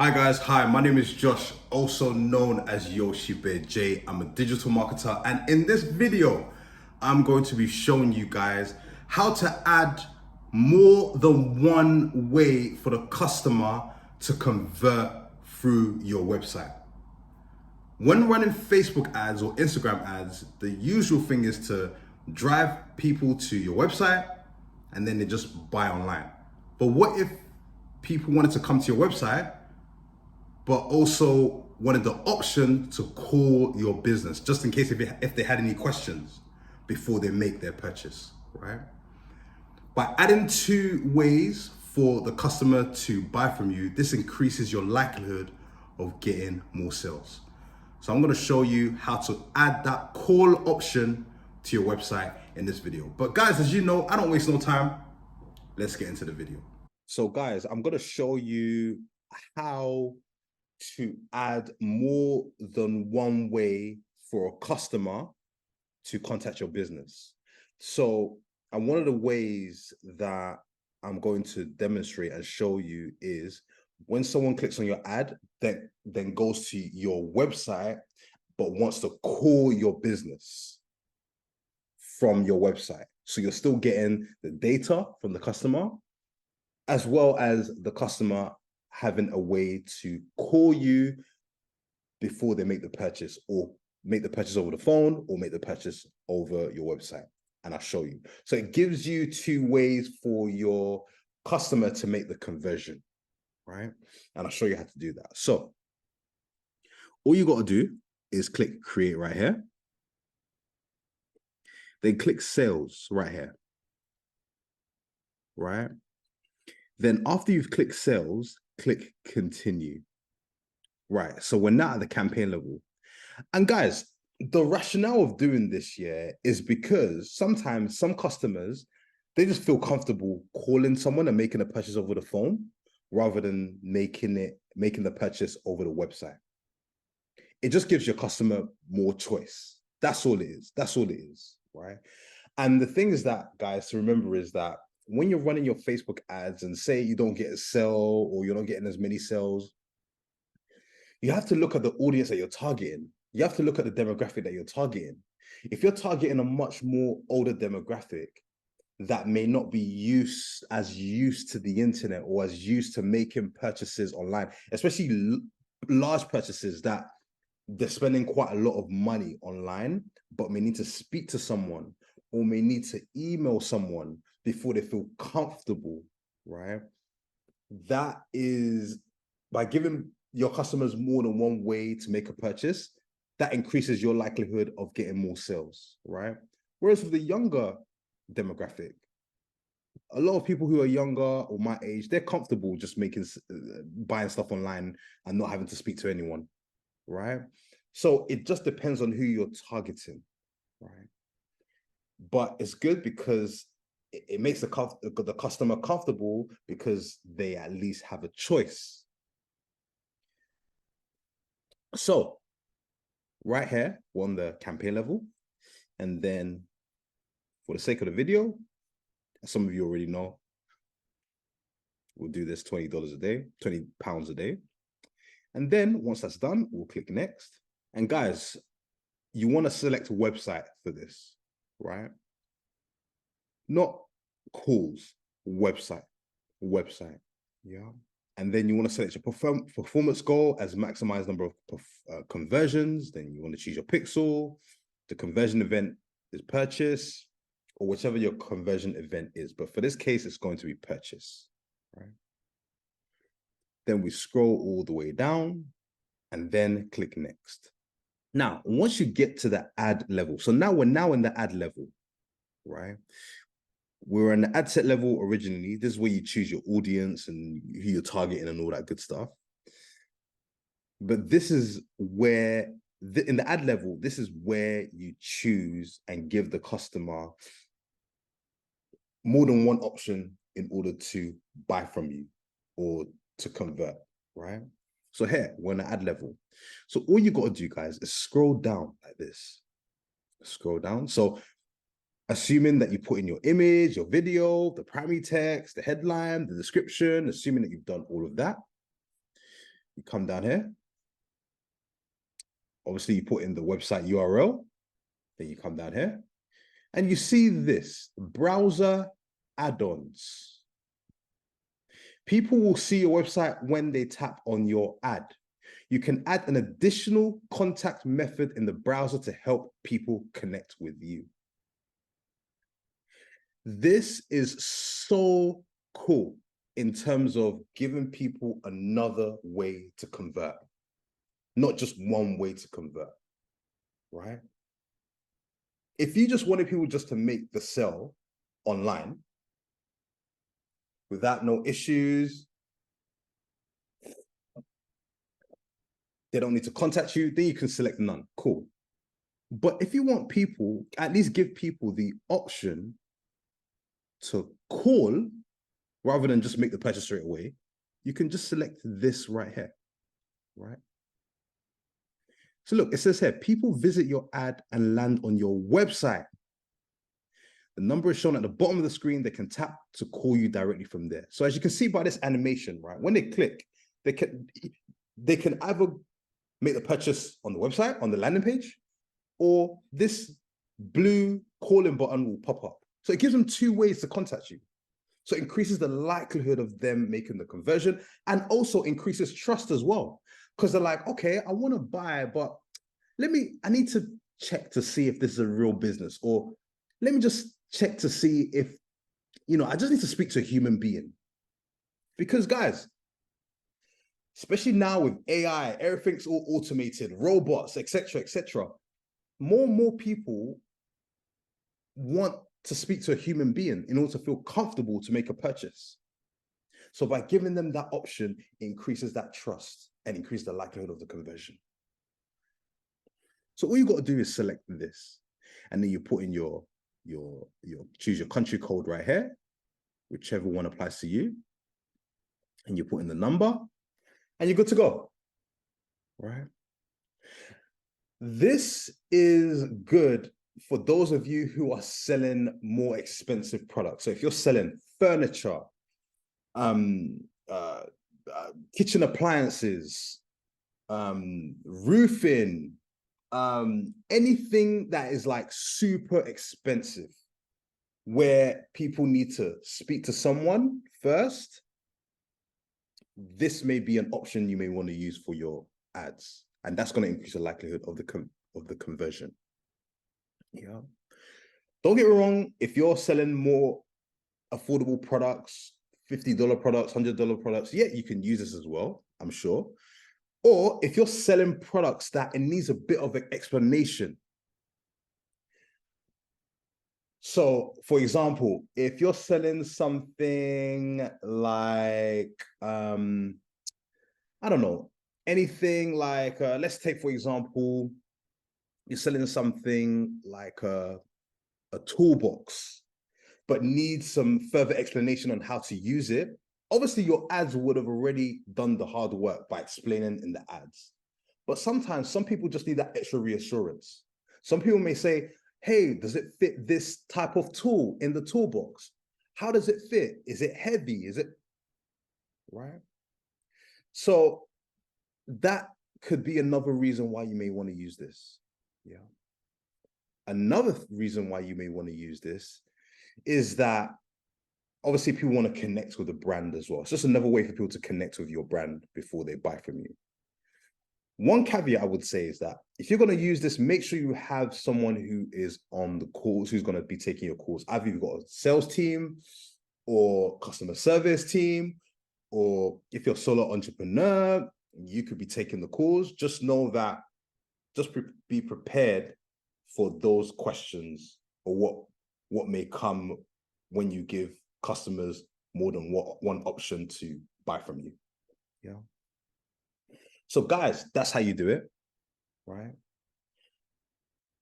Hi guys, hi, my name is Josh, also known as Yoshi Bear J. I'm a digital marketer, and in this video, I'm going to be showing you guys how to add more than one way for the customer to convert through your website. When running Facebook ads or Instagram ads, the usual thing is to drive people to your website and then they just buy online. But what if people wanted to come to your website but also wanted the option to call your business just in case if they had any questions before they make their purchase, right? By adding two ways for the customer to buy from you, this increases your likelihood of getting more sales. So I'm gonna show you how to add that call option to your website in this video. But guys, as you know, I don't waste no time. Let's get into the video. So guys, I'm gonna show you how to add more than one way for a customer to contact your business. So, and one of the ways that I'm going to demonstrate and show you is when someone clicks on your ad, then goes to your website, but wants to call your business from your website. So you're still getting the data from the customer, as well as the customer having a way to call you before they make the purchase, or make the purchase over the phone, or make the purchase over your website. And I'll show you. So it gives you two ways for your customer to make the conversion, right? And I'll show you how to do that. So all you got to do is click create right here. Then click sales right here, right? Then after you've clicked sales, click continue. Right, so we're now at the campaign level. And guys, the rationale of doing this is because sometimes some customers, they just feel comfortable calling someone and making a purchase over the phone rather than making the purchase over the website. It just gives your customer more choice. That's all it is. That's all it is, right? And the thing is that, guys, to remember is that when you're running your Facebook ads and say you don't get a sale or you're not getting as many sales, you have to look at the audience that you're targeting. You have to look at the demographic that you're targeting. If you're targeting a much more older demographic that may not be used to the internet or as used to making purchases online, especially large purchases that they're spending quite a lot of money online, but may need to speak to someone or may need to email someone before they feel comfortable, right? That is by giving your customers more than one way to make a purchase, that increases your likelihood of getting more sales, right? Whereas with the younger demographic, a lot of people who are younger or my age, they're comfortable just buying stuff online and not having to speak to anyone, right? So it just depends on who you're targeting, right? But it's good because it makes the customer comfortable because they at least have a choice. So right here, we're on the campaign level. And then for the sake of the video, as some of you already know, we'll do this $20 a day, 20 pounds a day. And then once that's done, we'll click next. And guys, you want to select a website for this, right? Not calls, website, yeah. And then you want to select your performance goal as maximize number of conversions. Then you want to choose your pixel. The conversion event is purchase, or whichever your conversion event is. But for this case, it's going to be purchase, right? Then we scroll all the way down and then click next. Now, once you get to the ad level, so now we're in the ad level, right? We're in the ad set level originally. This is where you choose your audience and who you're targeting and all that good stuff. But this is where, in the ad level, this is where you choose and give the customer more than one option in order to buy from you or to convert, right? So here, we're in the ad level. So all you got to do, guys, is scroll down like this. Scroll down. So assuming that you put in your image, your video, the primary text, the headline, the description, assuming that you've done all of that, You come down here. Obviously, you put in the website URL. Then you come down here. And you see this, browser add-ons. People will see your website when they tap on your ad. You can add an additional contact method in the browser to help people connect with you. This is so cool in terms of giving people another way to convert, not just one way to convert, right? If you just wanted people just to make the sell online without no issues, they don't need to contact you, then you can select none. Cool. But if you want people, at least give people the option to call rather than just make the purchase straight away, you can just select this right here, right? So look, it says here, people visit your ad and land on your website. The number is shown at the bottom of the screen. They can tap to call you directly from there. So as you can see by this animation, right, when they click, they can either make the purchase on the website, on the landing page, or this blue calling button will pop up. So it gives them two ways to contact you. So it increases the likelihood of them making the conversion and also increases trust as well. Because they're like, okay, I want to buy, but I need to check to see if this is a real business, or let me just check to see if, I just need to speak to a human being. Because guys, especially now with AI, everything's all automated, robots, etc., more and more people want to speak to a human being in order to feel comfortable to make a purchase. So by giving them that option, it increases that trust and increases the likelihood of the conversion. So all you got to do is select this, and then you put in your choose your country code right here, whichever one applies to you, and you put in the number, and you're good to go, right? This is good for those of you who are selling more expensive products. So if you're selling furniture, kitchen appliances, roofing, anything that is like super expensive, where people need to speak to someone first, this may be an option you may want to use for your ads, and that's going to increase the likelihood of the conversion. Yeah. Don't get me wrong, if you're selling more affordable products, $50 products, $100 products, yeah, you can use this as well, I'm sure. Or if you're selling products that it needs a bit of an explanation. So, for example, if you're selling something like, I don't know, anything like, let's take, for example, you're selling something like a toolbox, but needs some further explanation on how to use it. Obviously, your ads would have already done the hard work by explaining in the ads. But sometimes some people just need that extra reassurance. Some people may say, hey, does it fit this type of tool in the toolbox? How does it fit? Is it heavy? Is it, right? So that could be another reason why you may want to use this. Yeah. Another reason why you may want to use this is that obviously people want to connect with the brand as well. It's just another way for people to connect with your brand before they buy from you. One caveat I would say is that if you're going to use this, make sure you have someone who is on the calls, who's going to be taking your calls. Either you've got a sales team or customer service team, or if you're a solo entrepreneur, you could be taking the calls. Just know that, just be prepared for those questions or what may come when you give customers more than one option to buy from you. Yeah. So guys, that's how you do it, right?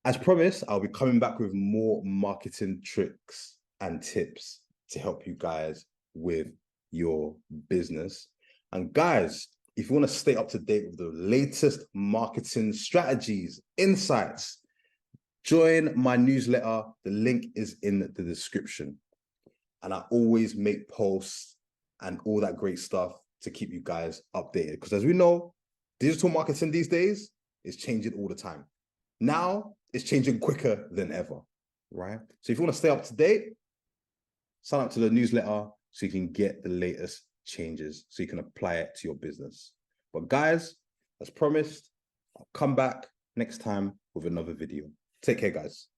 As promised, I'll be coming back with more marketing tricks and tips to help you guys with your business. And guys, if you want to stay up to date with the latest marketing strategies, insights, join my newsletter. The link is in the description. And I always make posts and all that great stuff to keep you guys updated. Because as we know, digital marketing these days is changing all the time. Now it's changing quicker than ever, right? So if you want to stay up to date, sign up to the newsletter so you can get the latest changes so you can apply it to your business. But guys, as promised, I'll come back next time with another video. Take care, guys.